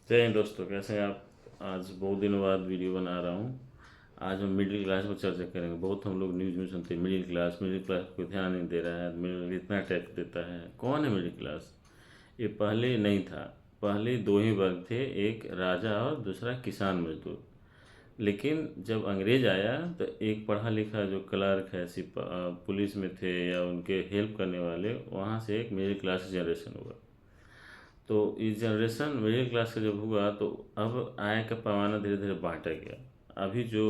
जय हिंद दोस्तों, कैसे हैं आप। आज बहुत दिनों बाद वीडियो बना रहा हूँ। आज हम मिडिल क्लास पर चर्चा करेंगे। बहुत हम लोग न्यूज़ में सुनते हैं मिडिल क्लास कोई ध्यान नहीं दे रहा है, मिडिल इतना टैक्स देता है। कौन है मिडिल क्लास? ये पहले नहीं था। पहले दो ही वर्ग थे, एक राजा और दूसरा किसान मजदूर। लेकिन जब अंग्रेज आया तो एक पढ़ा लिखा जो क्लर्क है, पुलिस में थे या उनके हेल्प करने वाले, वहाँ से एक मिडिल क्लास जनरेशन हुआ। तो इस जनरेशन मिडिल क्लास का जब हुआ तो अब आय का पैमाना धीरे धीरे बांटा गया। अभी जो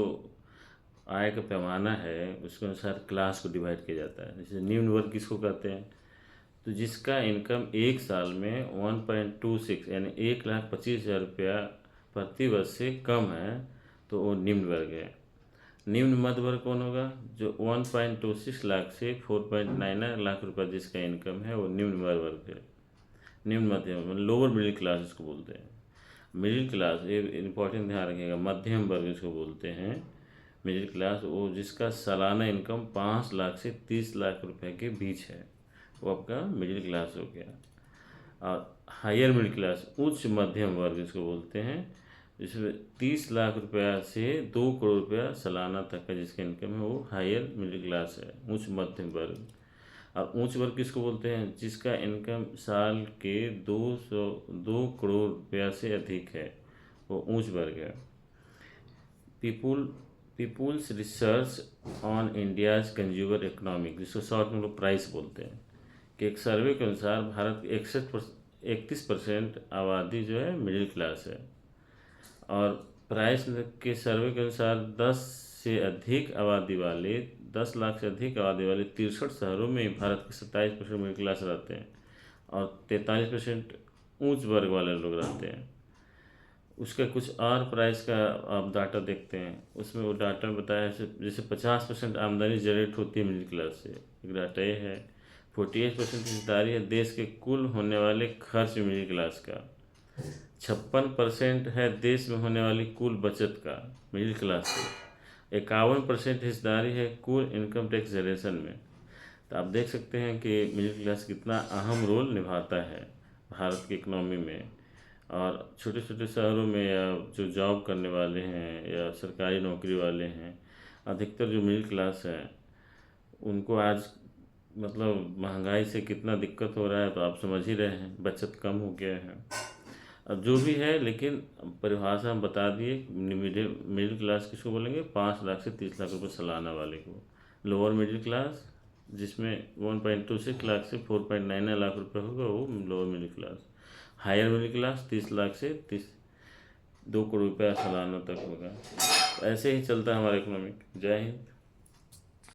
आय का पैमाना है उसके अनुसार क्लास को डिवाइड किया जाता है। जैसे निम्न वर्ग किसको कहते हैं? तो जिसका इनकम एक साल में 1.26 यानी 1,25,000 रुपया प्रति वर्ष से कम है, तो वो निम्न वर्ग है। निम्न मध्य वर्ग कौन होगा? जो 1.26 लाख से 4.99 लाख रुपया जिसका इनकम है वो निम्न मध्य वर्ग है। निम्न मध्यम मतलब लोअर मिडिल क्लास इसको बोलते हैं। मिडिल क्लास, ये इम्पोर्टेंट ध्यान रखिएगा, मध्यम वर्ग इसको बोलते हैं। मिडिल क्लास वो जिसका सालाना इनकम 5 लाख से 30 लाख रुपए के बीच है, वो आपका मिडिल क्लास हो गया। और हायर मिडिल क्लास, उच्च मध्यम वर्ग इसको बोलते हैं, जिसमें 30 लाख रुपया से 2 करोड़ रुपया सालाना तक का जिसका इनकम है वो हायर मिडिल क्लास है, उच्च मध्यम वर्ग। और ऊंच वर्ग किसको बोलते हैं? जिसका इनकम साल के 202 करोड़ रुपया से अधिक है, वो ऊंच वर्ग है। People people's research on India's consumer economic, जिसको शॉर्ट में लोग प्राइस बोलते हैं, कि एक सर्वे के अनुसार भारत की 31% आबादी जो है मिडिल क्लास है। और प्राइस के सर्वे के अनुसार 10 लाख से अधिक आबादी वाले 63 शहरों में भारत के 27% मिडिल क्लास रहते हैं और 43% ऊंच वर्ग वाले लोग रहते हैं। उसका कुछ और प्राइस का आप डाटा देखते हैं, उसमें वो डाटा में बताया है जैसे 50% आमदनी जनरेट होती है मिडिल क्लास से, एक डाटा ये है। 48% हिस्सेदारी है देश के कुल होने वाले खर्च मिडिल क्लास का। 56% है देश में होने वाली कुल बचत का मिडिल क्लास से। 51% हिस्सेदारी है कुल इनकम टैक्स जनरेशन में। तो आप देख सकते हैं कि मिडिल क्लास कितना अहम रोल निभाता है भारत की इकनॉमी में। और छोटे छोटे शहरों में या जो जॉब करने वाले हैं या सरकारी नौकरी वाले हैं, अधिकतर जो मिडिल क्लास है उनको आज मतलब महंगाई से कितना दिक्कत हो रहा है, तो आप समझ ही रहे हैं। बचत कम हो गया है। अब जो भी है, लेकिन परिभाषा हम बता दिए। मिडिल क्लास किसको बोलेंगे? 5 लाख से 30 लाख रुपए सालाना वाले को। लोअर मिडिल क्लास जिसमें 1.26 लाख से 4.99 लाख रुपए होगा, वो lower middle class. Higher middle class 30 lakh से 2 करोड़ रुपया सालाना तक होगा। ऐसे ही चलता है हमारा इकोनॉमिक। जय हिंद।